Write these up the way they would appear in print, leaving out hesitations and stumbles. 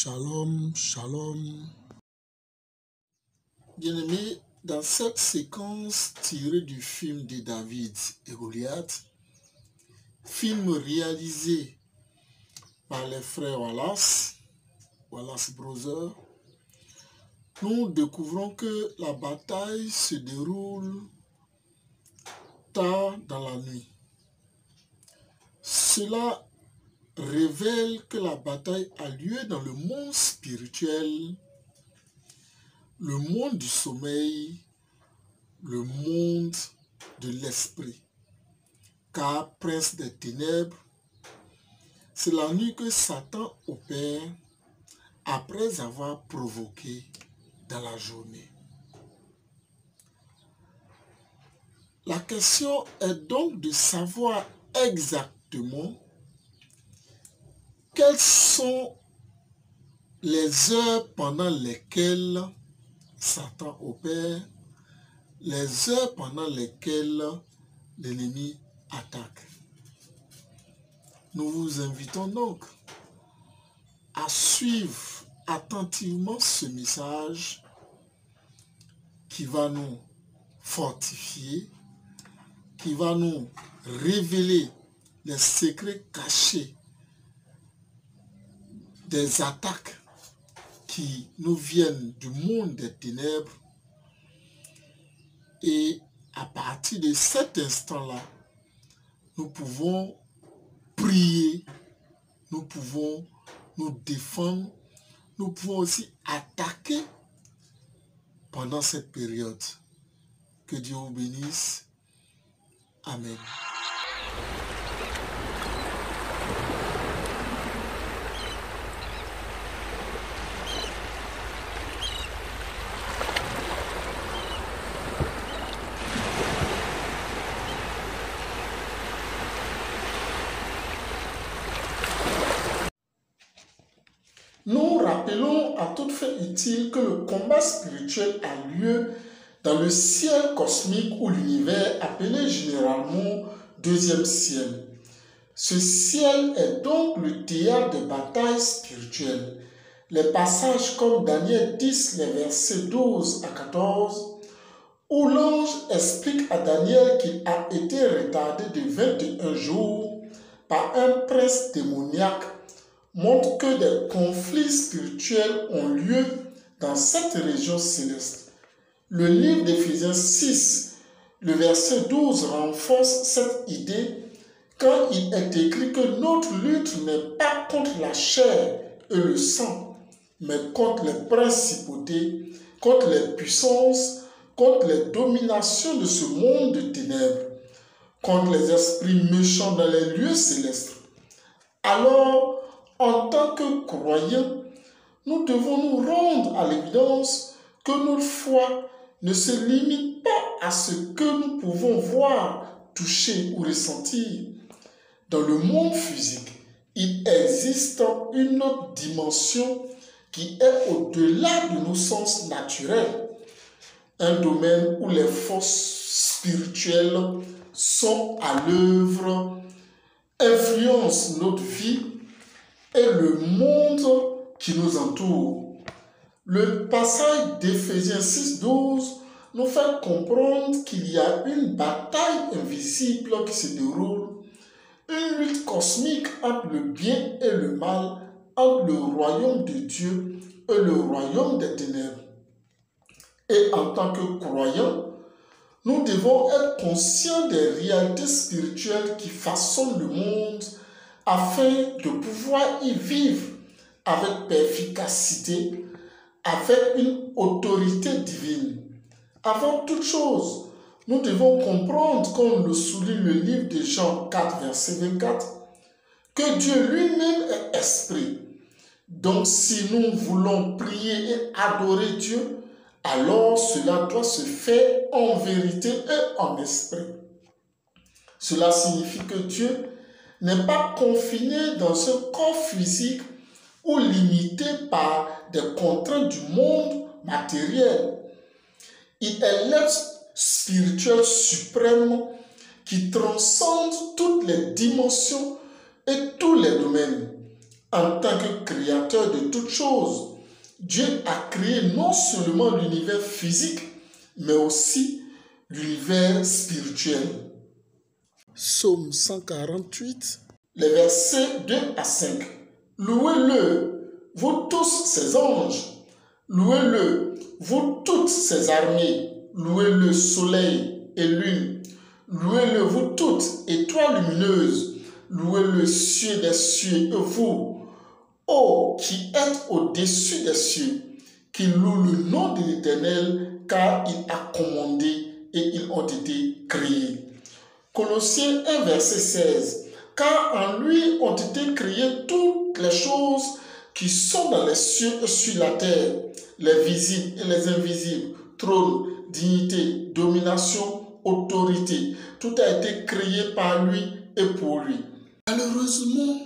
Shalom, shalom. Bien-aimés, dans cette séquence tirée du film de David et Goliath, film réalisé par les frères Wallace Brothers, nous découvrons que la bataille se déroule tard dans la nuit. Cela révèle que la bataille a lieu dans le monde spirituel, le monde du sommeil, le monde de l'esprit. Car prince des ténèbres, c'est la nuit que Satan opère après avoir provoqué dans la journée. La question est donc de savoir exactement quelles sont les heures pendant lesquelles Satan opère, les heures pendant lesquelles l'ennemi attaque. Nous vous invitons donc à suivre attentivement ce message qui va nous fortifier, qui va nous révéler les secrets cachés des attaques qui nous viennent du monde des ténèbres. Et à partir de cet instant-là, nous pouvons prier, nous pouvons nous défendre, nous pouvons aussi attaquer pendant cette période. Que Dieu vous bénisse. Amen. Nous rappelons à toute fin utile que le combat spirituel a lieu dans le ciel cosmique ou l'univers appelé généralement deuxième ciel. Ce ciel est donc le théâtre de bataille spirituelle. Les passages comme Daniel 10, les versets 12 à 14, où l'ange explique à Daniel qu'il a été retardé de 21 jours par un prince démoniaque, montre que des conflits spirituels ont lieu dans cette région céleste. Le livre d'Éphésiens 6, le verset 12 renforce cette idée quand il est écrit que notre lutte n'est pas contre la chair et le sang, mais contre les principautés, contre les puissances, contre les dominations de ce monde de ténèbres, contre les esprits méchants dans les lieux célestes. Alors, en tant que croyants, nous devons nous rendre à l'évidence que notre foi ne se limite pas à ce que nous pouvons voir, toucher ou ressentir. Dans le monde physique, il existe une autre dimension qui est au-delà de nos sens naturels. Un domaine où les forces spirituelles sont à l'œuvre, influencent notre vie et le monde qui nous entoure. Le passage d'Éphésiens 6:12 nous fait comprendre qu'il y a une bataille invisible qui se déroule, une lutte cosmique entre le bien et le mal, entre le royaume de Dieu et le royaume des ténèbres. Et en tant que croyants, nous devons être conscients des réalités spirituelles qui façonnent le monde afin de pouvoir y vivre avec efficacité, avec une autorité divine. Avant toute chose, nous devons comprendre, comme le souligne le livre de Jean 4, verset 24, que Dieu lui-même est esprit. Donc si nous voulons prier et adorer Dieu, alors cela doit se faire en vérité et en esprit. Cela signifie que Dieu n'est pas confiné dans ce corps physique ou limité par des contraintes du monde matériel. Il est l'être spirituel suprême qui transcende toutes les dimensions et tous les domaines. En tant que créateur de toutes choses, Dieu a créé non seulement l'univers physique, mais aussi l'univers spirituel. Psaume 148, les versets 2 à 5. Louez-le, vous tous ses anges. Louez-le, vous toutes ses armées. Louez-le, soleil et lune. Louez-le, vous toutes, étoiles lumineuses. Louez-le, cieux des cieux, et vous, ô qui êtes au-dessus des cieux, qui loue le nom de l'Éternel, car il a commandé et ils ont été créés. Colossiens 1, verset 16. Car en lui ont été créées toutes les choses qui sont dans les cieux et sur la terre, les visibles et les invisibles, trône, dignité, domination, autorité. Tout a été créé par lui et pour lui. Malheureusement,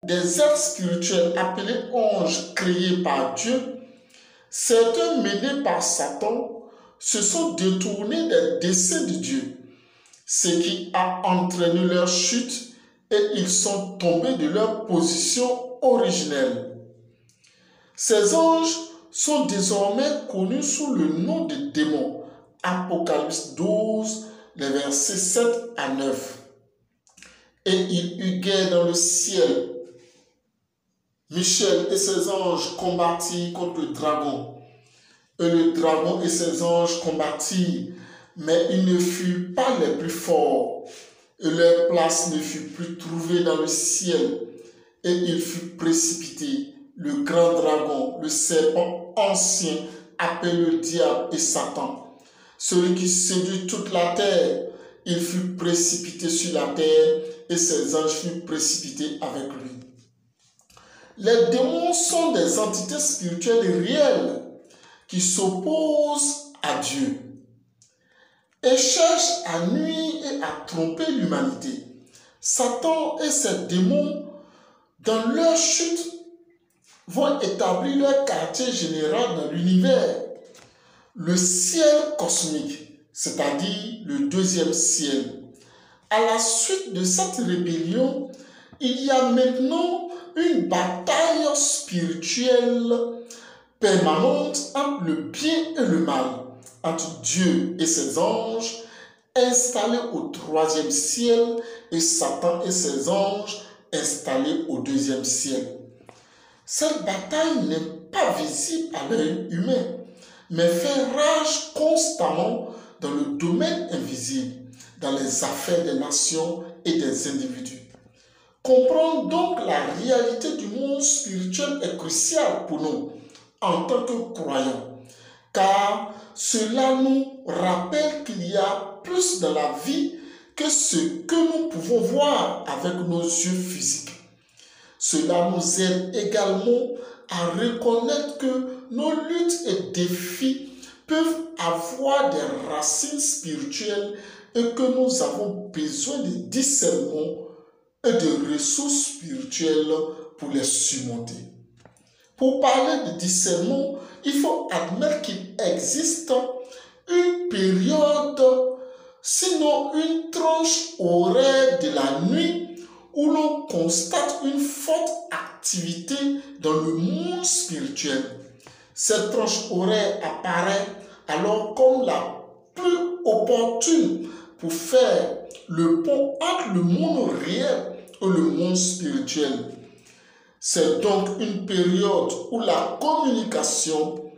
des êtres spirituels appelés anges créés par Dieu, certains menés par Satan, se sont détournés des desseins de Dieu, ce qui a entraîné leur chute et ils sont tombés de leur position originelle. Ces anges sont désormais connus sous le nom de démons. Apocalypse 12, les versets 7 à 9. Et il eut guerre dans le ciel. Michel et ses anges combattirent contre le dragon. Et le dragon et ses anges combattirent, mais ils ne furent pas les plus forts. Et leur place ne fut plus trouvée dans le ciel. Et il fut précipité, le grand dragon, le serpent ancien, appelé le diable et Satan. Celui qui séduit toute la terre, il fut précipité sur la terre et ses anges furent précipités avec lui. Les démons sont des entités spirituelles réelles qui s'opposent à Dieu et cherchent à nuire et à tromper l'humanité. Satan et ses démons, dans leur chute, vont établir leur quartier général dans l'univers, le ciel cosmique, c'est-à-dire le deuxième ciel. À la suite de cette rébellion, il y a maintenant une bataille spirituelle permanente entre le bien et le mal, entre Dieu et ses anges, installés au troisième ciel, et Satan et ses anges, installés au deuxième ciel. Cette bataille n'est pas visible à l'œil humain, mais fait rage constamment dans le domaine invisible, dans les affaires des nations et des individus. Comprendre donc la réalité du monde spirituel est crucial pour nous en tant que croyants, car cela nous rappelle qu'il y a plus dans la vie que ce que nous pouvons voir avec nos yeux physiques. Cela nous aide également à reconnaître que nos luttes et défis peuvent avoir des racines spirituelles et que nous avons besoin de discernement et de ressources spirituelles pour les surmonter. Pour parler de discernement, il faut admettre qu'il existe une période, sinon une tranche horaire de la nuit où l'on constate une forte activité dans le monde spirituel. Cette tranche horaire apparaît alors comme la plus opportune pour faire le pont entre le monde réel et le monde spirituel. C'est donc une période où la communication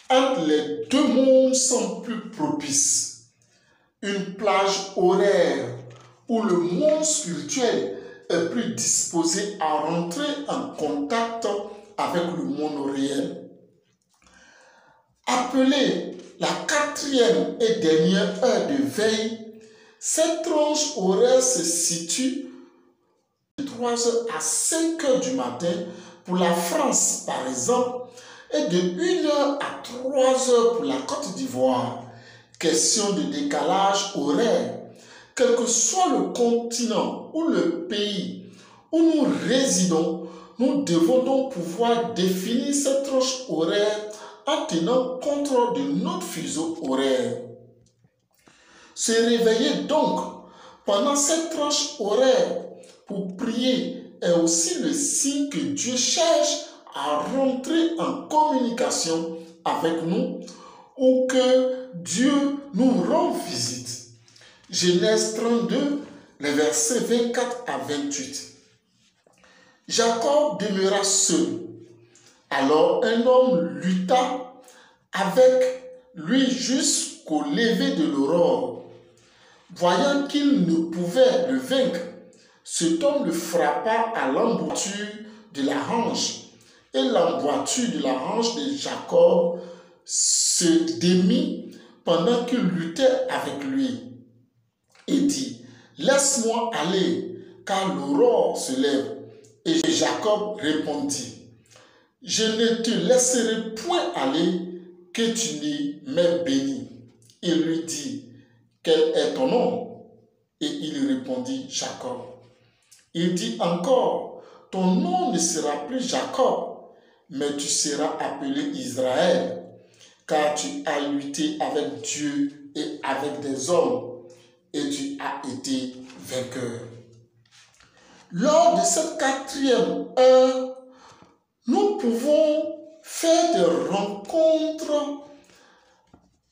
entre les deux mondes semble plus propice. Une plage horaire où le monde spirituel est plus disposé à rentrer en contact avec le monde réel. Appelée la 4e et dernière heure de veille, cette tranche horaire se situe de 3h à 5h du matin pour la France par exemple et de 1h à 3h pour la Côte d'Ivoire. Question de décalage horaire. Quel que soit le continent ou le pays où nous résidons, nous devons donc pouvoir définir cette tranche horaire en tenant compte de notre fuseau horaire. Se réveiller donc pendant cette tranche horaire pour prier est aussi le signe que Dieu cherche à rentrer en communication avec nous ou que Dieu nous rend visite. Genèse 32, les versets 24 à 28. Jacob demeura seul. Alors un homme lutta avec lui jusqu'au lever de l'aurore. Voyant qu'il ne pouvait le vaincre, cet homme le frappa à l'emboîture de la hanche. Et l'emboîture de la hanche de Jacob se démit pendant qu'il luttait avec lui. Et dit, laisse-moi aller, car l'aurore se lève. Et Jacob répondit, je ne te laisserai point aller, que tu n'y m'aies béni. Il lui dit, quel est ton nom? Et il répondit, Jacob. Il dit encore, ton nom ne sera plus Jacob, mais tu seras appelé Israël, car tu as lutté avec Dieu et avec des hommes, et tu as été vainqueur. Lors de cette 4e heure, nous pouvons faire des rencontres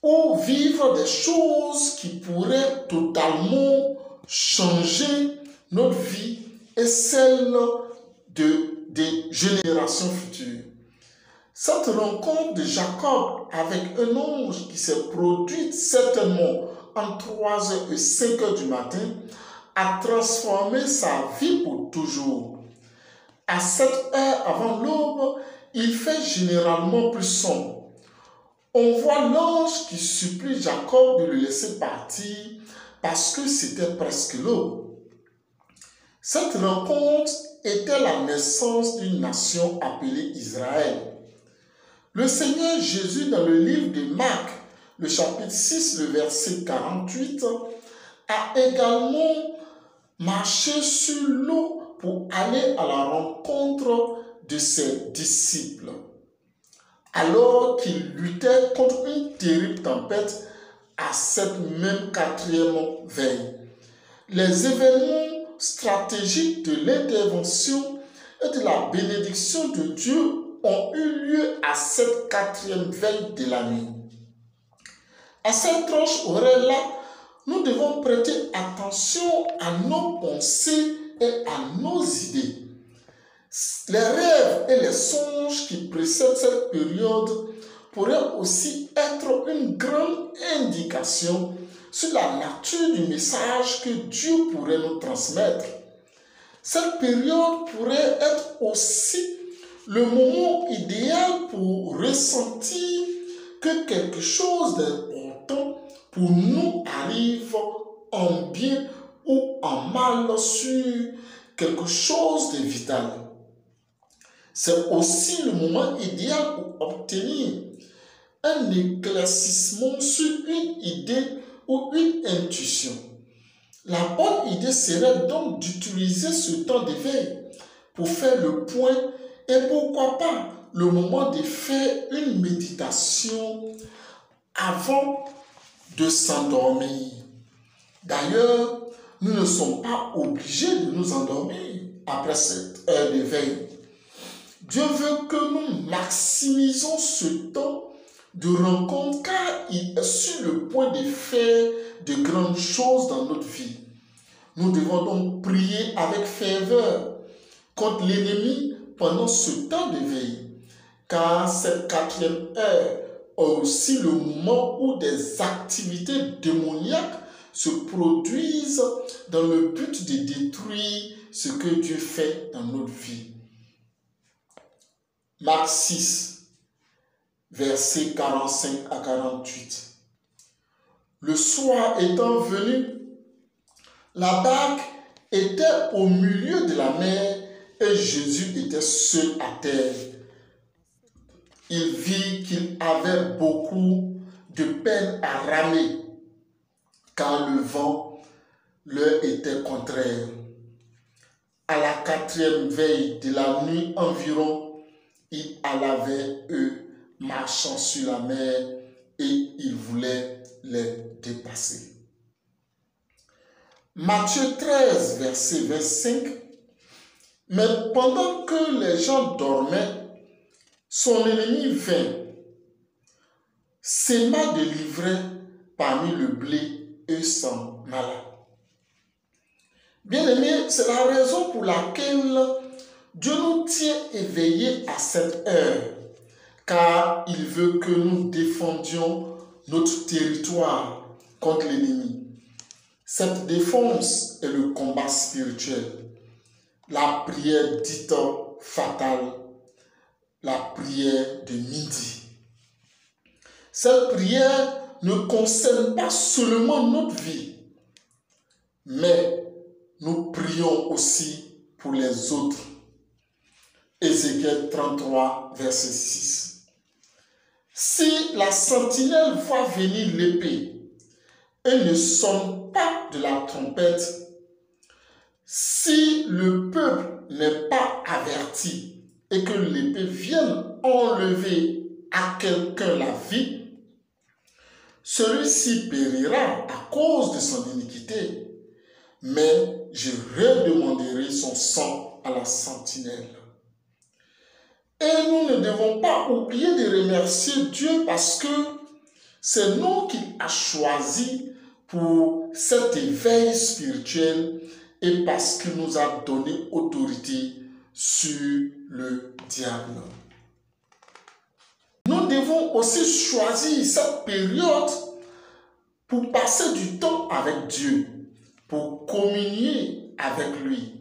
ou vivre des choses qui pourraient totalement changer notre vie et celle des générations futures. Cette rencontre de Jacob avec un ange qui s'est produite certainement en 3h et 5h du matin a transformé sa vie pour toujours. À cette heure avant l'aube, il fait généralement plus sombre. On voit l'ange qui supplie Jacob de le laisser partir parce que c'était presque l'aube. Cette rencontre était la naissance d'une nation appelée Israël. Le Seigneur Jésus, dans le livre de Marc, le chapitre 6, le verset 48, a également marché sur l'eau pour aller à la rencontre de ses disciples. Alors qu'il luttait contre une terrible tempête à cette même 4e veille. Les événements stratégiques de l'intervention et de la bénédiction de Dieu ont eu lieu à cette 4e veille de la nuit. À cette tranche horaire-là, nous devons prêter attention à nos pensées et à nos idées. Les rêves et les songes qui précèdent cette période pourraient aussi être une grande indication sur la nature du message que Dieu pourrait nous transmettre. Cette période pourrait être aussi le moment idéal pour ressentir que quelque chose d'important pour nous arrive en bien ou en mal sur quelque chose de vital. C'est aussi le moment idéal pour obtenir un éclaircissement sur une idée ou une intuition. La bonne idée serait donc d'utiliser ce temps d'éveil pour faire le point et pourquoi pas le moment de faire une méditation avant de s'endormir. D'ailleurs, nous ne sommes pas obligés de nous endormir après cette heure d'éveil. Dieu veut que nous maximisons ce temps de rencontre car il est sur le point de faire de grandes choses dans notre vie. Nous devons donc prier avec ferveur contre l'ennemi pendant ce temps d'éveil, car cette 4e heure est aussi le moment où des activités démoniaques se produisent dans le but de détruire ce que Dieu fait dans notre vie. Marc 6, versets 45 à 48. Le soir étant venu, la barque était au milieu de la mer et Jésus était seul à terre. Il vit qu'il avait beaucoup de peine à ramer, car le vent leur était contraire. À la 4e veille de la nuit environ, il alla vers eux, marchant sur la mer, et il voulait les dépasser. Matthieu 13, verset 25, Mais pendant que les gens dormaient, son ennemi vint, s'aima de livrer parmi le blé et s'en alla. Bien-aimés, c'est la raison pour laquelle Dieu nous tient éveillés à cette heure, car il veut que nous défendions notre territoire contre l'ennemi. Cette défense est le combat spirituel, la prière dite fatale, la prière de midi. Cette prière ne concerne pas seulement notre vie, mais nous prions aussi pour les autres. Ézéchiel 33, verset 6. Si la sentinelle voit venir l'épée et ne sonne pas de la trompette, si le peuple n'est pas averti et que l'épée vienne enlever à quelqu'un la vie, celui-ci périra à cause de son iniquité, mais je redemanderai son sang à la sentinelle. Et nous ne devons pas oublier de remercier Dieu parce que c'est nous qu'il a choisi pour cet éveil spirituel et parce qu'il nous a donné autorité sur le diable. Nous devons aussi choisir cette période pour passer du temps avec Dieu, pour communier avec lui,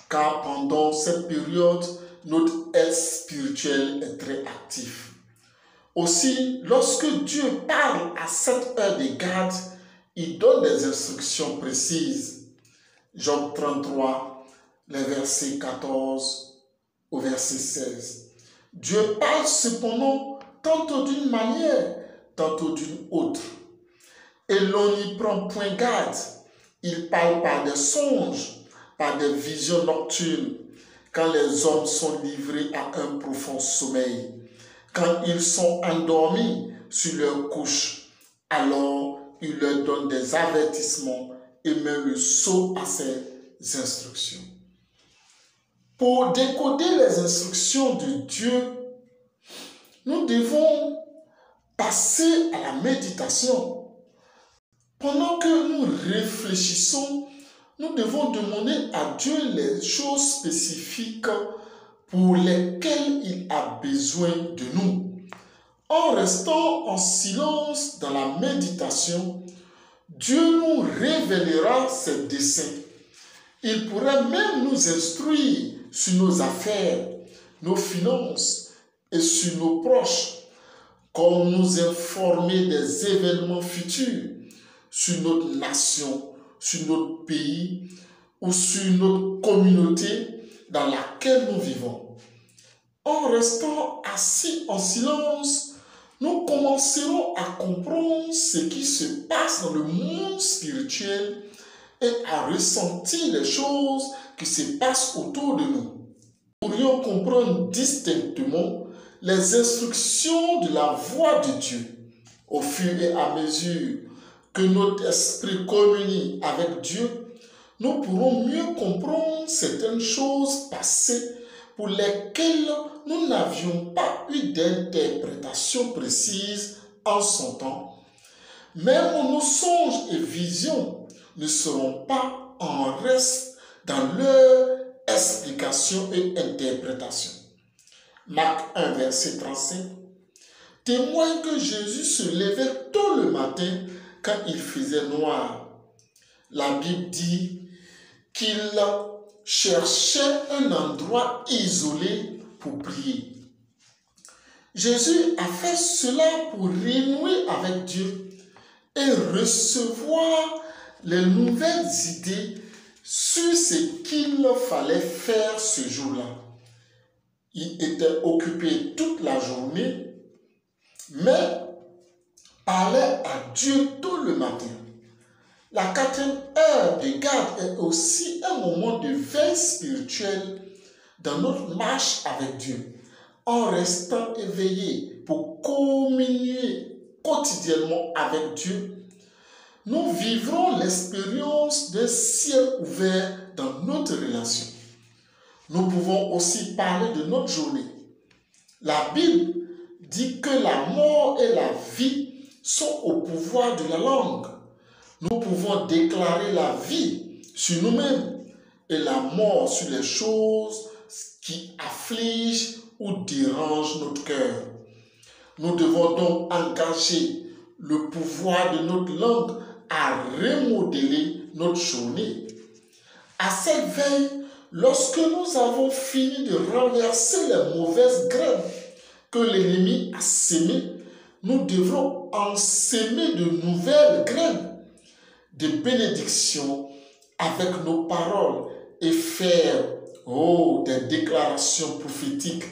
car pendant cette période, notre être spirituel est très actif. Aussi, lorsque Dieu parle à cette heure de garde, il donne des instructions précises. Job 33, les versets 14 au verset 16. Dieu parle cependant tantôt d'une manière, tantôt d'une autre. Et l'on n'y prend point garde. Il parle par des songes, par des visions nocturnes, quand les hommes sont livrés à un profond sommeil, quand ils sont endormis sur leur couche, alors il leur donne des avertissements et met le sceau à ses instructions. Pour décoder les instructions de Dieu, nous devons passer à la méditation. Pendant que nous réfléchissons, nous devons demander à Dieu les choses spécifiques pour lesquelles il a besoin de nous. En restant en silence dans la méditation, Dieu nous révélera ses desseins. Il pourrait même nous instruire sur nos affaires, nos finances et sur nos proches, comme nous informer des événements futurs sur notre nation, sur notre pays ou sur notre communauté dans laquelle nous vivons. En restant assis en silence, nous commencerons à comprendre ce qui se passe dans le monde spirituel et à ressentir les choses qui se passent autour de nous. Nous pourrions comprendre distinctement les instructions de la voix de Dieu. Au fur et à mesure que notre esprit communie avec Dieu, nous pourrons mieux comprendre certaines choses passées pour lesquelles nous n'avions pas eu d'interprétation précise en son temps. Même nos songes et visions ne seront pas en reste dans leur explication et interprétation. Marc 1, verset 35 témoigne que Jésus se levait tôt le matin quand il faisait noir. La Bible dit qu'il cherchait un endroit isolé pour prier. Jésus a fait cela pour renouer avec Dieu et recevoir les nouvelles idées sur ce qu'il fallait faire ce jour-là. Il était occupé toute la journée, mais parlait à Dieu tôt le matin. La 4e heure de garde est aussi un moment de veille spirituelle dans notre marche avec Dieu. En restant éveillé pour communier quotidiennement avec Dieu, nous vivrons l'expérience d'un ciel ouvert dans notre relation. Nous pouvons aussi parler de notre journée. La Bible dit que la mort et la vie sont au pouvoir de la langue. Nous pouvons déclarer la vie sur nous-mêmes et la mort sur les choses qui affligent ou dérangent notre cœur. Nous devons donc engager le pouvoir de notre langue à remodeler notre journée. À cette veille, lorsque nous avons fini de renverser les mauvaises graines que l'ennemi a sémées, nous devrons en semer de nouvelles graines de bénédiction avec nos paroles et faire des déclarations prophétiques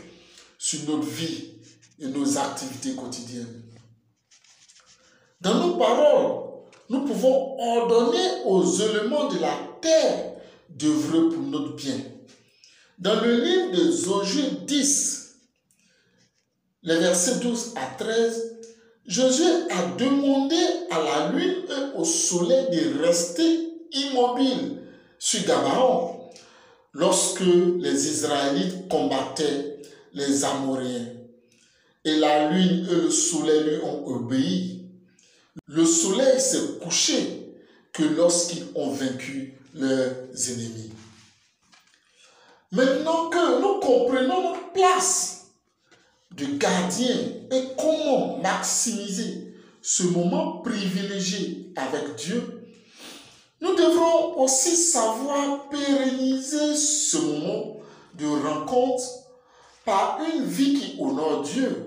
sur notre vie et nos activités quotidiennes. Dans nos paroles, nous pouvons ordonner aux éléments de la terre d'œuvrer pour notre bien. Dans le livre de Josué 10, les versets 12 à 13, Josué a demandé à la lune et au soleil de rester immobiles sur Gabaon lorsque les Israélites combattaient les Amoréens. Et la lune et le soleil lui ont obéi. Le soleil s'est couché que lorsqu'ils ont vaincu leurs ennemis. Maintenant que nous comprenons notre place de gardien et comment maximiser ce moment privilégié avec Dieu, nous devrons aussi savoir pérenniser ce moment de rencontre par une vie qui honore Dieu.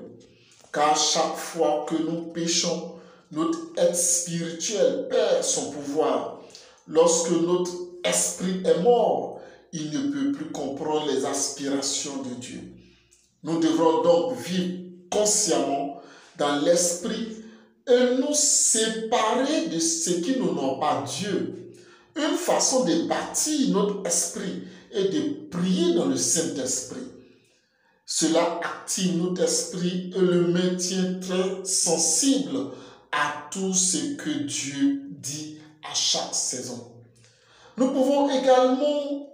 Car chaque fois que nous péchons, notre être spirituel perd son pouvoir. Lorsque notre esprit est mort, il ne peut plus comprendre les aspirations de Dieu. Nous devrons donc vivre consciemment dans l'esprit et nous séparer de ce qui n'honore pas Dieu. Une façon de bâtir notre esprit est de prier dans le Saint-Esprit. Cela active notre esprit et le maintient très sensible à tout ce que Dieu dit à chaque saison. Nous pouvons également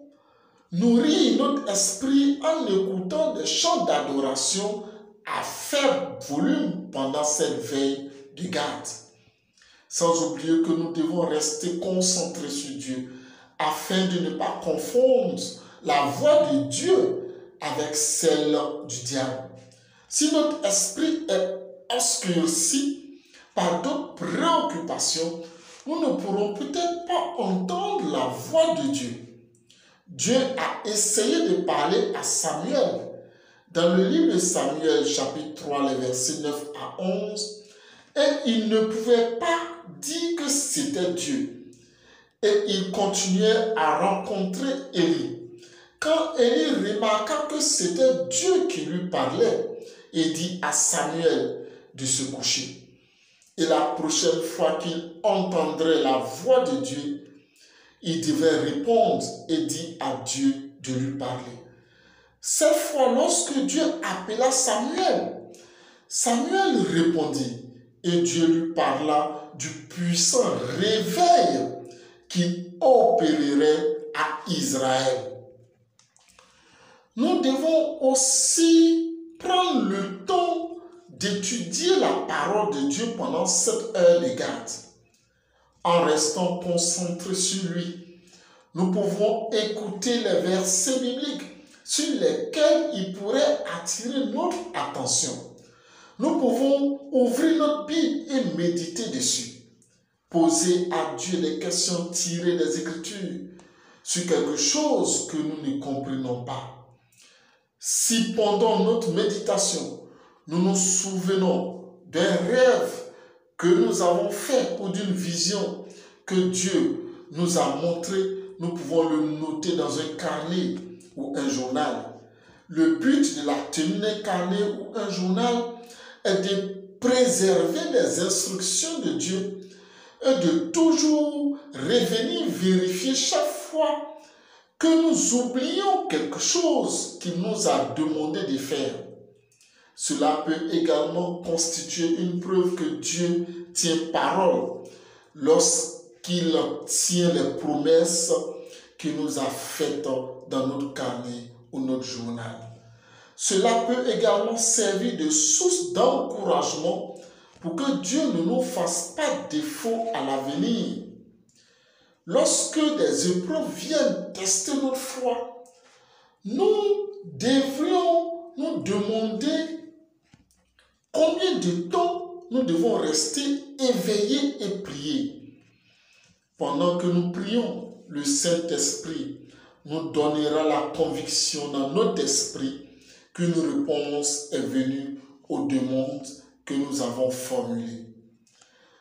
nourrir notre esprit en écoutant des chants d'adoration à faible volume pendant cette veille de garde. Sans oublier que nous devons rester concentrés sur Dieu afin de ne pas confondre la voix de Dieu avec celle du diable. Si notre esprit est obscurci par d'autres préoccupations, nous ne pourrons peut-être pas entendre la voix de Dieu. Dieu a essayé de parler à Samuel. Dans le livre de Samuel, chapitre 3, les versets 9 à 11, et il ne pouvait pas dire que c'était Dieu. Et il continuait à rencontrer Élie. Quand Élie remarqua que c'était Dieu qui lui parlait, il dit à Samuel de se coucher. Et la prochaine fois qu'il entendrait la voix de Dieu, il devait répondre et dire à Dieu de lui parler. Cette fois, lorsque Dieu appela Samuel, Samuel répondit et Dieu lui parla du puissant réveil qui opérerait à Israël. Nous devons aussi prendre le temps d'étudier la parole de Dieu pendant cette heure de garde. En restant concentrés sur lui, nous pouvons écouter les versets bibliques sur lesquels il pourrait attirer notre attention. Nous pouvons ouvrir notre Bible et méditer dessus. Poser à Dieu des questions tirées des Écritures sur quelque chose que nous ne comprenons pas. Si pendant notre méditation, nous nous souvenons d'un rêve que nous avons fait ou d'une vision que Dieu nous a montré, nous pouvons le noter dans un carnet ou un journal. Le but de la tenue d'un carnet ou un journal est de préserver les instructions de Dieu et de toujours revenir vérifier chaque fois que nous oublions quelque chose qu'il nous a demandé de faire. Cela peut également constituer une preuve que Dieu tient parole lorsqu'il tient les promesses qu'il nous a faites dans notre carnet ou notre journal. Cela peut également servir de source d'encouragement pour que Dieu ne nous fasse pas défaut à l'avenir. Lorsque des épreuves viennent tester notre foi, nous devrions nous demander combien de temps nous devons rester éveillés et prier. Pendant que nous prions, le Saint-Esprit nous donnera la conviction dans notre esprit qu'une réponse est venue aux demandes que nous avons formulées.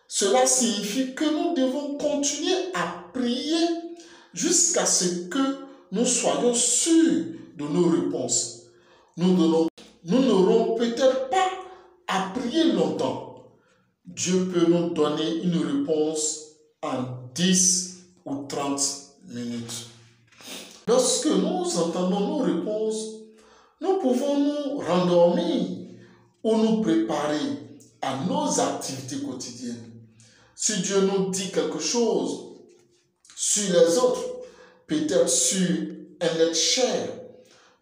Cela signifie que nous devons continuer à prier jusqu'à ce que nous soyons sûrs de nos réponses. Nous n'aurons peut-être pas à prier longtemps. Dieu peut nous donner une réponse en 10 ou 30 minutes. Lorsque nous entendons nos réponses, nous pouvons nous rendormir ou nous préparer à nos activités quotidiennes. Si Dieu nous dit quelque chose sur les autres, peut-être sur un être cher,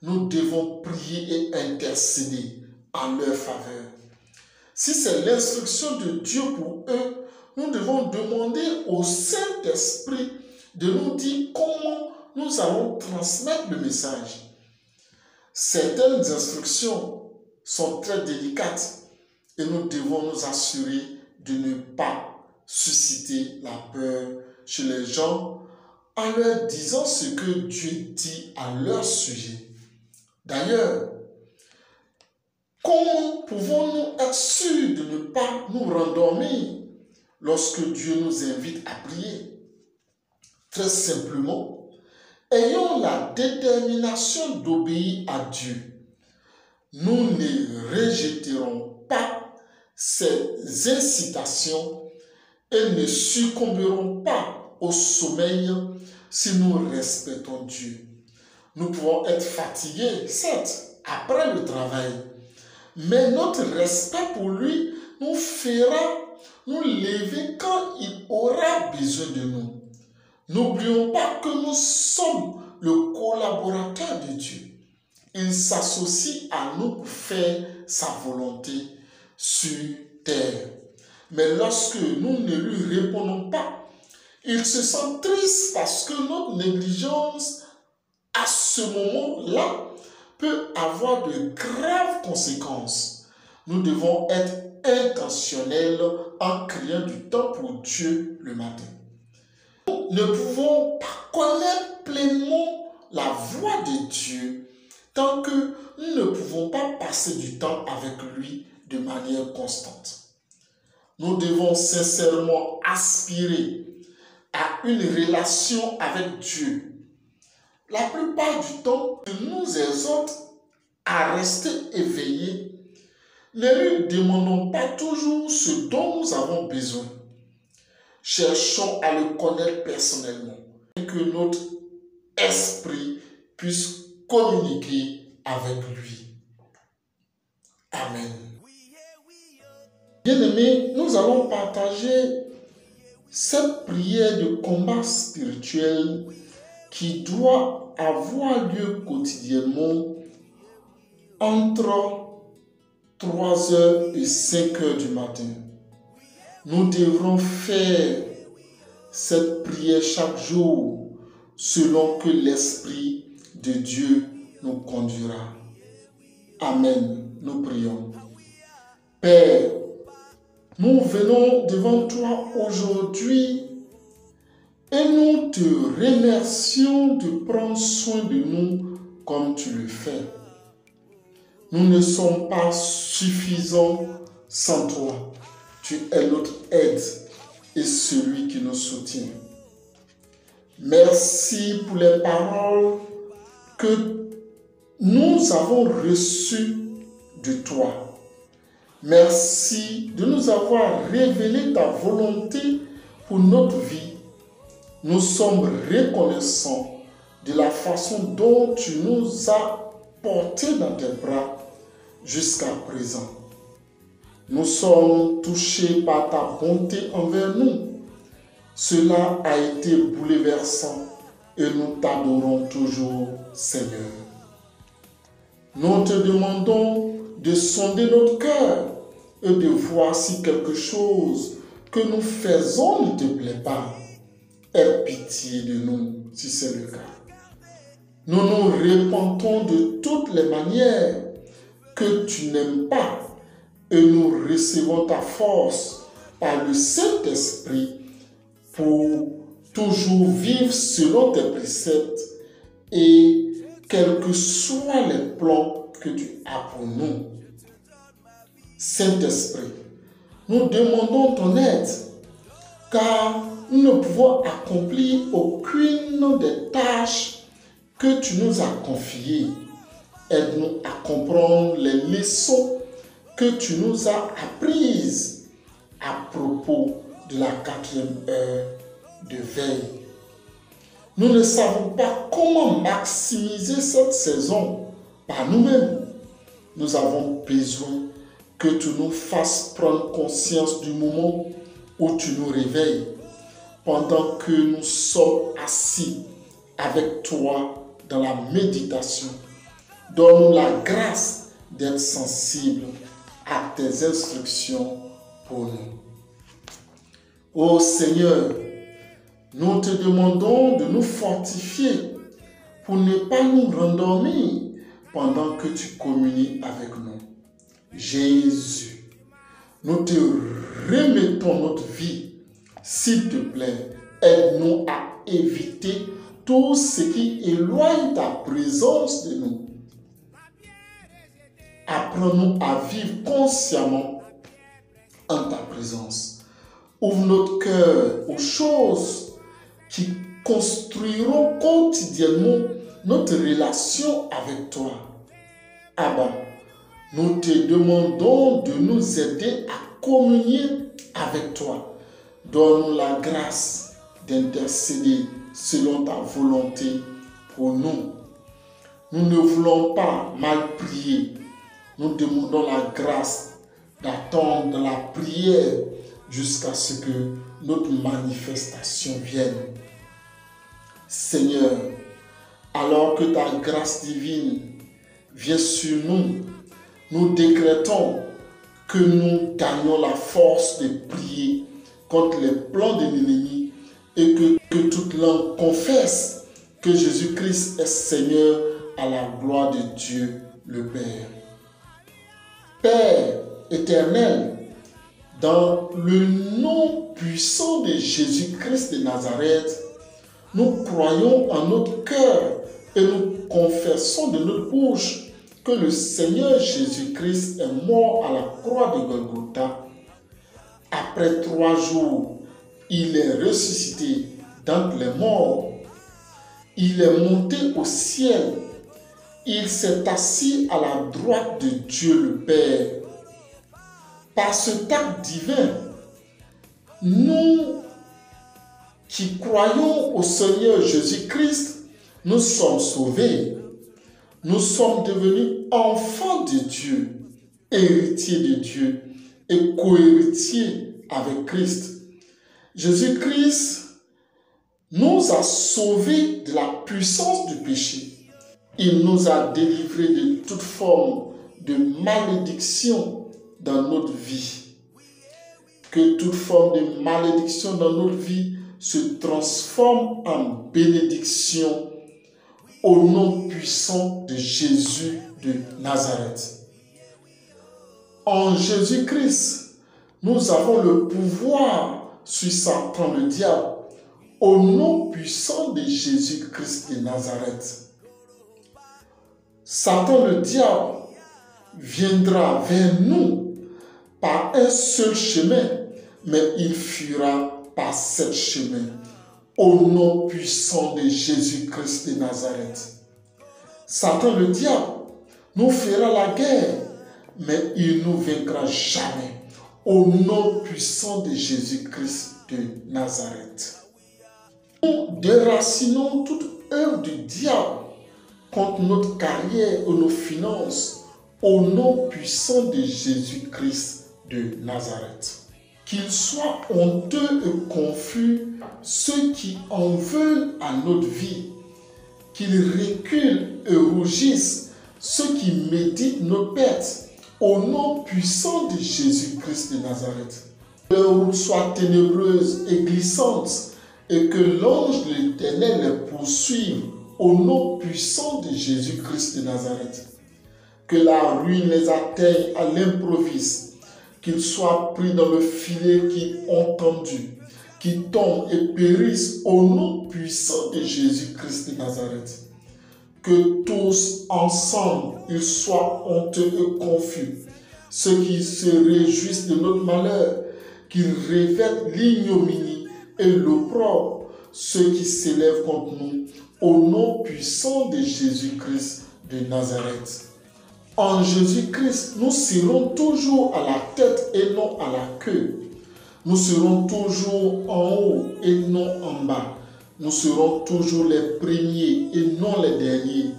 nous devons prier et intercéder en leur faveur. Si c'est l'instruction de Dieu pour eux, nous devons demander au Saint-Esprit de nous dire comment nous allons transmettre le message. Certaines instructions sont très délicates et nous devons nous assurer de ne pas susciter la peur chez les gens en leur disant ce que Dieu dit à leur sujet. D'ailleurs, comment pouvons-nous être sûrs de ne pas nous rendormir lorsque Dieu nous invite à prier? Très simplement, ayons la détermination d'obéir à Dieu. Nous ne rejetterons pas ces incitations et ne succomberons pas au sommeil si nous respectons Dieu. Nous pouvons être fatigués, certes, après le travail, mais notre respect pour lui nous fera nous lever quand il aura besoin de nous. N'oublions pas que nous sommes le collaborateur de Dieu. Il s'associe à nous pour faire sa volonté sur terre. Mais lorsque nous ne lui répondons pas, il se sent triste parce que notre négligence à ce moment-là peut avoir de graves conséquences. Nous devons être intentionnels en criant du temps pour Dieu le matin. Nous ne pouvons pas connaître pleinement la voix de Dieu tant que nous ne pouvons pas passer du temps avec lui de manière constante. Nous devons sincèrement aspirer à une relation avec Dieu. La plupart du temps, il nous exhorte à rester éveillés. Ne lui demandons pas toujours ce dont nous avons besoin. Cherchons à le connaître personnellement et que notre esprit puisse communiquer avec lui. Amen. Bien-aimés, nous allons partager cette prière de combat spirituel qui doit avoir lieu quotidiennement entre 3h et 5h du matin. Nous devrons faire cette prière chaque jour selon que l'Esprit de Dieu nous conduira. Amen. Nous prions. Père, nous venons devant toi aujourd'hui et nous te remercions de prendre soin de nous comme tu le fais. Nous ne sommes pas suffisants sans toi. Tu es notre aide et celui qui nous soutient. Merci pour les paroles que nous avons reçues de toi. Merci de nous avoir révélé ta volonté pour notre vie. Nous sommes reconnaissants de la façon dont tu nous as portés dans tes bras jusqu'à présent. Nous sommes touchés par ta bonté envers nous. Cela a été bouleversant et nous t'adorons toujours, Seigneur. Nous te demandons de sonder notre cœur et de voir si quelque chose que nous faisons ne te plaît pas. Aie pitié de nous si c'est le cas. Nous nous repentons de toutes les manières que tu n'aimes pas et nous recevons ta force par le Saint-Esprit pour toujours vivre selon tes préceptes et quels que soient les plans que tu as pour nous. Saint-Esprit, nous demandons ton aide car nous ne pouvons accomplir aucune des tâches que tu nous as confiées. Aide-nous à comprendre les leçons que tu nous as apprises à propos de la 4e heure de veille. Nous ne savons pas comment maximiser cette saison par nous-mêmes. Nous avons besoin que tu nous fasses prendre conscience du moment où tu nous réveilles, pendant que nous sommes assis avec toi dans la méditation. Donne-nous la grâce d'être sensibles à tes instructions pour nous. Ô Seigneur, nous te demandons de nous fortifier pour ne pas nous rendormir pendant que tu communies avec nous. Jésus, nous te remettons notre vie. S'il te plaît, aide-nous à éviter tout ce qui éloigne ta présence de nous. Apprends-nous à vivre consciemment en ta présence. Ouvre notre cœur aux choses qui construiront quotidiennement notre relation avec toi. Abba, nous te demandons de nous aider à communier avec toi. Donne-nous la grâce d'intercéder selon ta volonté pour nous. Nous ne voulons pas mal prier. Nous demandons la grâce d'attendre la prière jusqu'à ce que notre manifestation vienne. Seigneur, alors que ta grâce divine vient sur nous, nous décrétons que nous gagnons la force de prier contre les plans de l'ennemi et que toute langue confesse que Jésus-Christ est Seigneur à la gloire de Dieu le Père. Père éternel, dans le nom puissant de Jésus-Christ de Nazareth, nous croyons en notre cœur et nous confessons de notre bouche que le Seigneur Jésus-Christ est mort à la croix de Golgotha. Après 3 jours, il est ressuscité d'entre les morts. Il est monté au ciel. Il s'est assis à la droite de Dieu le Père. Par cet acte divin, nous qui croyons au Seigneur Jésus-Christ, nous sommes sauvés. Nous sommes devenus enfants de Dieu, héritiers de Dieu et co-héritiers avec Christ. Jésus-Christ nous a sauvés de la puissance du péché. Il nous a délivrés de toute forme de malédiction dans notre vie. Que toute forme de malédiction dans notre vie se transforme en bénédiction au nom puissant de Jésus de Nazareth. En Jésus-Christ, nous avons le pouvoir sur Satan le diable au nom puissant de Jésus-Christ de Nazareth. Satan le diable viendra vers nous par un seul chemin, mais il fuira par 7 chemins. Au nom puissant de Jésus-Christ de Nazareth. Satan le diable nous fera la guerre, mais il ne nous vaincra jamais. Au nom puissant de Jésus-Christ de Nazareth. Nous déracinons toute œuvre du diable contre notre carrière ou nos finances, au nom puissant de Jésus-Christ de Nazareth. Qu'ils soient honteux et confus ceux qui en veulent à notre vie, qu'ils reculent et rougissent ceux qui méditent nos pertes, au nom puissant de Jésus-Christ de Nazareth. Que leur route soit ténébreuse et glissante, et que l'ange de l'Éternel les poursuive, au nom puissant de Jésus-Christ de Nazareth. Que la ruine les atteigne à l'improviste, qu'ils soient pris dans le filet qu'ils ont tendu, qu'ils tombent et périssent au nom puissant de Jésus-Christ de Nazareth. Que tous ensemble, ils soient honteux et confus, ceux qui se réjouissent de notre malheur, qu'ils revêtent l'ignominie et l'opprobre, ceux qui s'élèvent contre nous, au nom puissant de Jésus-Christ de Nazareth. En Jésus-Christ, nous serons toujours à la tête et non à la queue. Nous serons toujours en haut et non en bas. Nous serons toujours les premiers et non les derniers.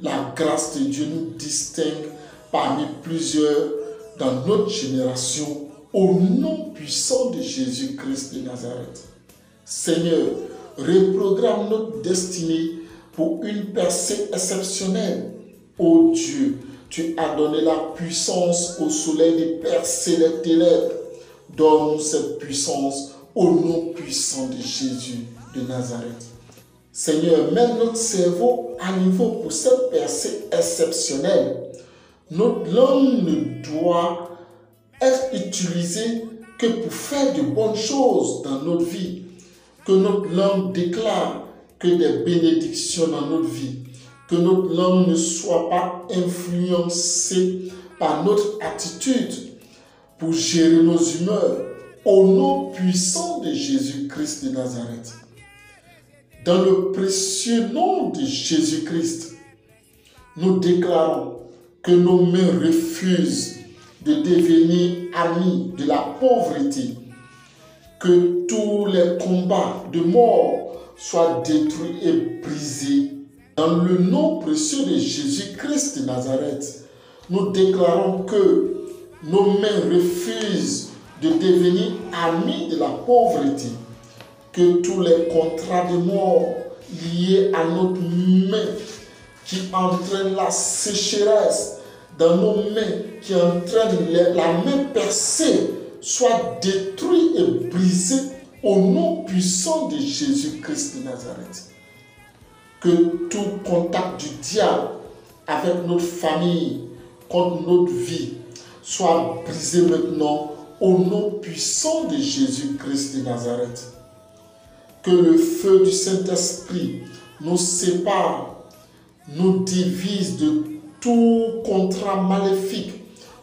La grâce de Dieu nous distingue parmi plusieurs dans notre génération au nom puissant de Jésus-Christ de Nazareth. Seigneur, reprogramme notre destinée pour une percée exceptionnelle. Ô Dieu, tu as donné la puissance au soleil de percer les ténèbres. Donne-nous cette puissance au nom puissant de Jésus de Nazareth. Seigneur, mets notre cerveau à niveau pour cette percée exceptionnelle. Notre langue ne doit être utilisée que pour faire de bonnes choses dans notre vie. Que notre langue déclare que des bénédictions dans notre vie. Que notre langue ne soit pas influencée par notre attitude pour gérer nos humeurs, au nom puissant de Jésus-Christ de Nazareth. Dans le précieux nom de Jésus-Christ, nous déclarons que nos mains refusent de devenir amis de la pauvreté, que tous les combats de mort soient détruits et brisés. Dans le nom précieux de Jésus-Christ de Nazareth, nous déclarons que nos mains refusent de devenir amis de la pauvreté, que tous les contrats de mort liés à notre main qui entraînent la sécheresse dans nos mains, qui entraînent la main percée, soient détruits et brisés au nom puissant de Jésus-Christ de Nazareth. Que tout contact du diable avec notre famille, contre notre vie, soit brisé maintenant au nom puissant de Jésus-Christ de Nazareth. Que le feu du Saint-Esprit nous sépare, nous divise de tout contrat maléfique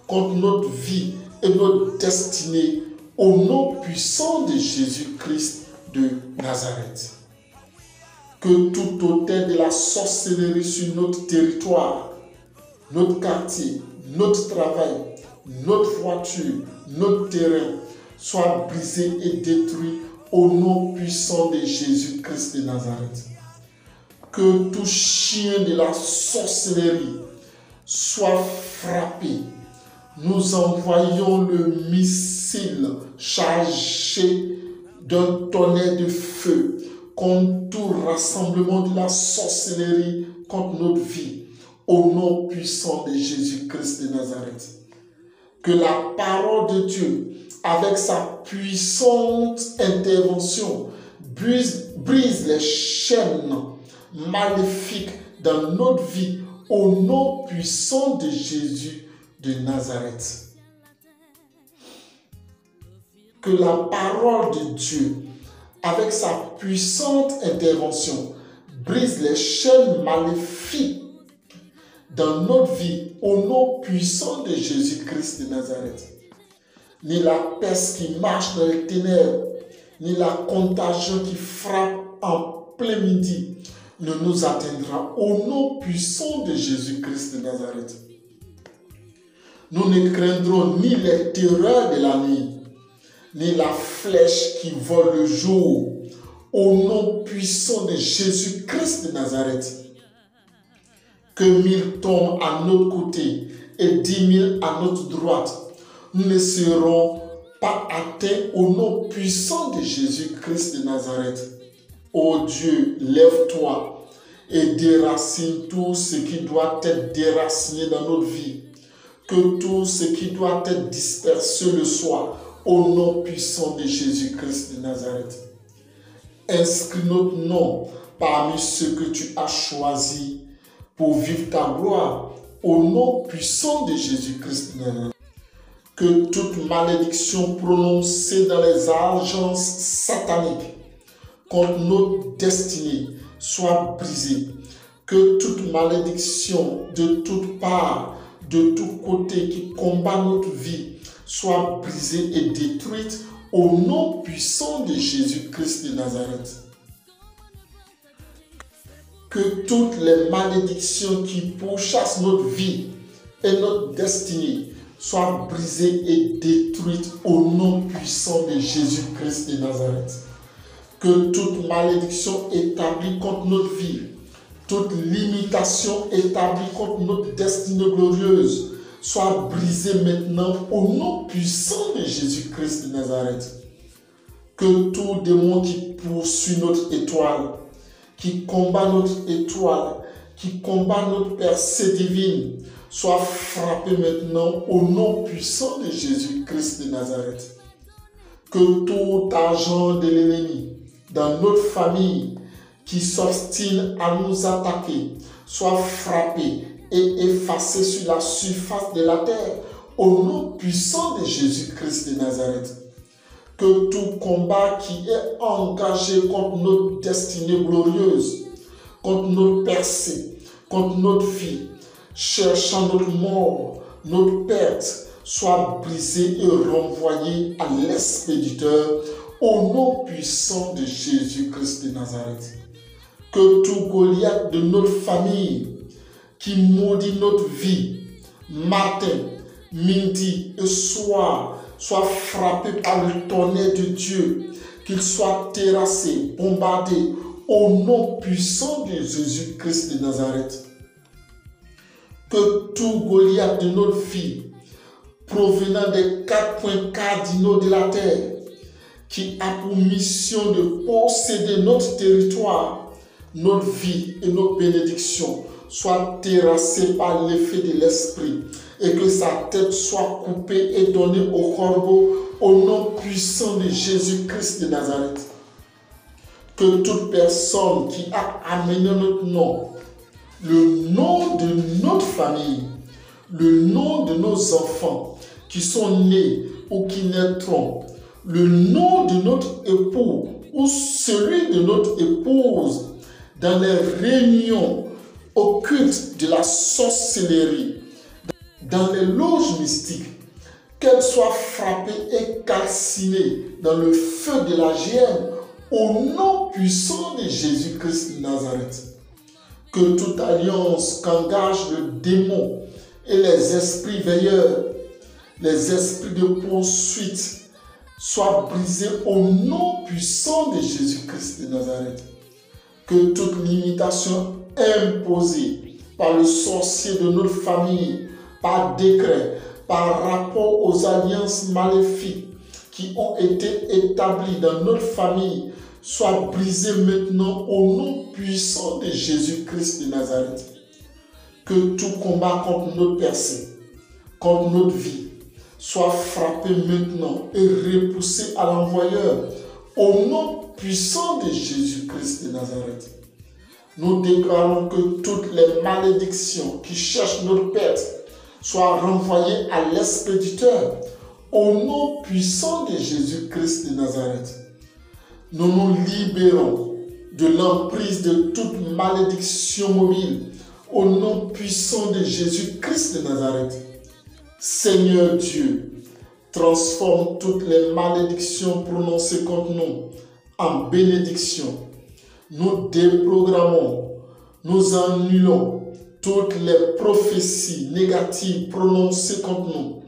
contre notre vie et notre destinée au nom puissant de Jésus-Christ de Nazareth. Que tout autel de la sorcellerie sur notre territoire, notre quartier, notre travail, notre voiture, notre terrain soit brisé et détruit au nom puissant de Jésus-Christ de Nazareth. Que tout chien de la sorcellerie soit frappé. Nous envoyons le missile chargé d'un tonnerre de feu contre tout rassemblement de la sorcellerie contre notre vie, au nom puissant de Jésus-Christ de Nazareth. Que la parole de Dieu, avec sa puissante intervention, brise les chaînes maléfiques dans notre vie, au nom puissant de Jésus de Nazareth. Que la parole de Dieu, avec sa puissante intervention, brise les chaînes maléfiques dans notre vie, au nom puissant de Jésus-Christ de Nazareth. Ni la peste qui marche dans les ténèbres, ni la contagion qui frappe en plein midi ne nous atteindra, au nom puissant de Jésus-Christ de Nazareth. Nous ne craindrons ni les terreurs de la nuit, ni la flèche qui vole le jour, au nom puissant de Jésus-Christ de Nazareth. Que 1000 tombent à notre côté et 10 000 à notre droite, nous ne serons pas atteints au nom puissant de Jésus-Christ de Nazareth. Ô Dieu, lève-toi et déracine tout ce qui doit être déraciné dans notre vie. Que tout ce qui doit être dispersé le soit, au nom puissant de Jésus-Christ de Nazareth. Inscris notre nom parmi ceux que tu as choisis pour vivre ta gloire, au nom puissant de Jésus-Christ de Nazareth. Que toute malédiction prononcée dans les agences sataniques contre notre destinée soit brisée. Que toute malédiction de toutes parts, de tous côtés qui combat notre vie soit brisée et détruite au nom puissant de Jésus-Christ de Nazareth. Que toutes les malédictions qui pourchassent notre vie et notre destinée soient brisées et détruites au nom puissant de Jésus-Christ de Nazareth. Que toute malédiction établie contre notre vie, toute limitation établie contre notre destinée glorieuse soit brisée maintenant au nom puissant de Jésus-Christ de Nazareth. Que tout démon qui poursuit notre étoile, qui combat notre étoile, qui combat notre percée divine, soit frappé maintenant au nom puissant de Jésus-Christ de Nazareth. Que tout agent de l'ennemi dans notre famille qui s'obstine à nous attaquer soit frappé et effacé sur la surface de la terre au nom puissant de Jésus-Christ de Nazareth. Que tout combat qui est engagé contre notre destinée glorieuse, contre notre percée, contre notre vie, cherchant notre mort, notre perte, soit brisé et renvoyé à l'expéditeur au nom puissant de Jésus-Christ de Nazareth. Que tout Goliath de notre famille qui maudit notre vie, matin, midi et soir, soit frappé par le tonnerre de Dieu, qu'il soit terrassé, bombardé au nom puissant de Jésus-Christ de Nazareth. Que tout Goliath de notre vie, provenant des 4 points cardinaux de la terre, qui a pour mission de posséder notre territoire, notre vie et nos bénédictions, soit terrassé par l'effet de l'esprit et que sa tête soit coupée et donnée au corbeau au nom puissant de Jésus-Christ de Nazareth. Que toute personne qui a amené notre nom, le nom de notre famille, le nom de nos enfants qui sont nés ou qui naîtront, le nom de notre époux ou celui de notre épouse dans les réunions occultes de la sorcellerie, dans les loges mystiques, qu'elles soient frappées et calcinées dans le feu de la géhenne au nom puissant de Jésus-Christ de Nazareth. Que toute alliance qu'engage le démon et les esprits veilleurs, les esprits de poursuite, soit brisée au nom puissant de Jésus-Christ de Nazareth. Que toute limitation imposée par le sorcier de notre famille, par décret, par rapport aux alliances maléfiques qui ont été établies dans notre famille, soit brisée maintenant au nom puissant de Jésus-Christ de Nazareth. Que tout combat contre notre percée, contre notre vie, soit frappé maintenant et repoussé à l'envoyeur au nom puissant de Jésus-Christ de Nazareth. Nous déclarons que toutes les malédictions qui cherchent notre perte soient renvoyées à l'expéditeur au nom puissant de Jésus-Christ de Nazareth. Nous nous libérons de l'emprise de toute malédiction mobile au nom puissant de Jésus-Christ de Nazareth. Seigneur Dieu, transforme toutes les malédictions prononcées contre nous en bénédictions. Nous déprogrammons, nous annulons toutes les prophéties négatives prononcées contre nous,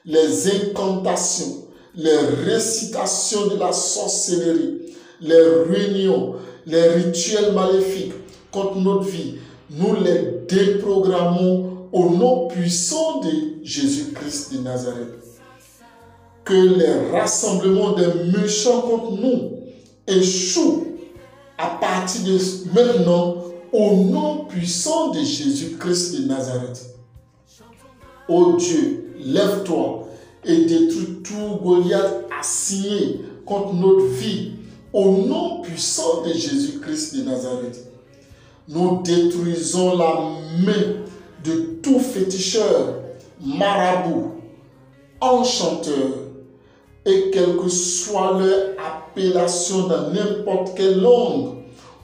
les incantations, les récitations de la sorcellerie, les réunions, les rituels maléfiques contre notre vie. Nous les déprogrammons au nom puissant de Jésus-Christ de Nazareth. Que les rassemblements des méchants contre nous échouent à partir de maintenant au nom puissant de Jésus-Christ de Nazareth. Ô Dieu, lève-toi et détruis tout Goliath assigné contre notre vie au nom puissant de Jésus-Christ de Nazareth. Nous détruisons la main de tout féticheur, marabout, enchanteur, et quelle que soit leur appellation dans n'importe quelle langue,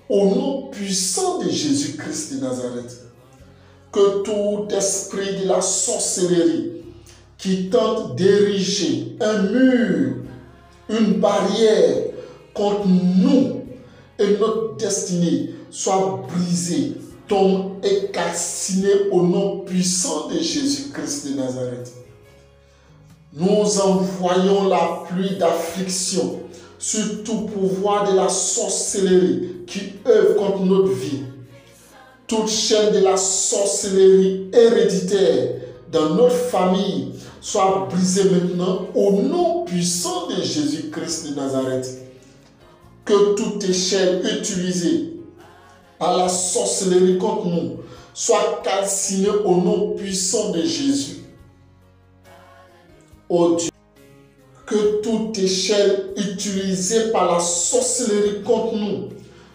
au nom puissant de Jésus-Christ de Nazareth. Que tout esprit de la sorcellerie qui tente d'ériger un mur, une barrière contre nous et notre destinée soit brisé, tombe et calciné au nom puissant de Jésus-Christ de Nazareth. Nous envoyons la pluie d'affliction sur tout pouvoir de la sorcellerie qui œuvre contre notre vie. Toute chaîne de la sorcellerie héréditaire dans notre famille soit brisée maintenant au nom puissant de Jésus-Christ de Nazareth. Que toute échelle utilisée par la sorcellerie contre nous soit calcinée au nom puissant de Jésus. Ô Dieu, que toute échelle utilisée par la sorcellerie contre nous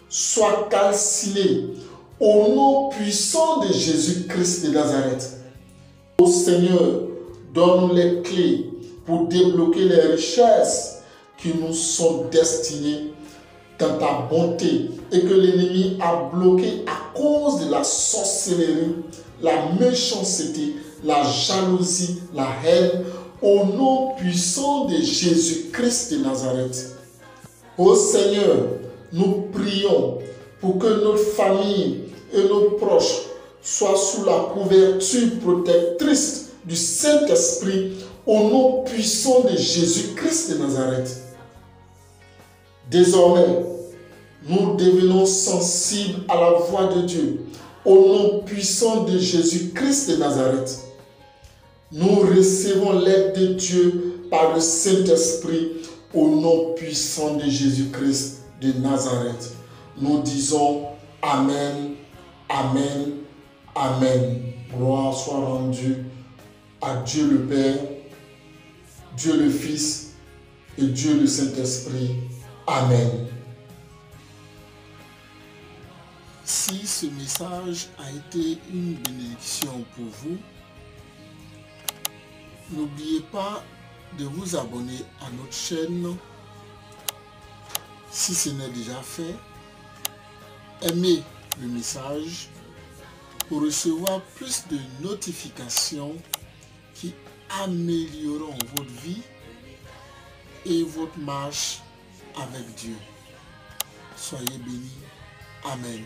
soit calcinée au nom puissant de Jésus-Christ de Nazareth. Ô Seigneur, donne-nous les clés pour débloquer les richesses qui nous sont destinées dans ta bonté et que l'ennemi a bloqué à cause de la sorcellerie, la méchanceté, la jalousie, la haine, au nom puissant de Jésus-Christ de Nazareth. Ô Seigneur, nous prions pour que notre famille et nos proches soient sous la couverture protectrice du Saint-Esprit au nom puissant de Jésus-Christ de Nazareth. Désormais, nous devenons sensibles à la voix de Dieu au nom puissant de Jésus-Christ de Nazareth. Nous recevons l'aide de Dieu par le Saint-Esprit au nom puissant de Jésus-Christ de Nazareth. Nous disons Amen, Amen, Amen. Gloire soit rendue à Dieu le Père, Dieu le Fils et Dieu le Saint-Esprit. Amen. Si ce message a été une bénédiction pour vous, n'oubliez pas de vous abonner à notre chaîne si ce n'est déjà fait. Aimez le message pour recevoir plus de notifications qui amélioreront votre vie et votre marche avec Dieu. Soyez bénis. Amen.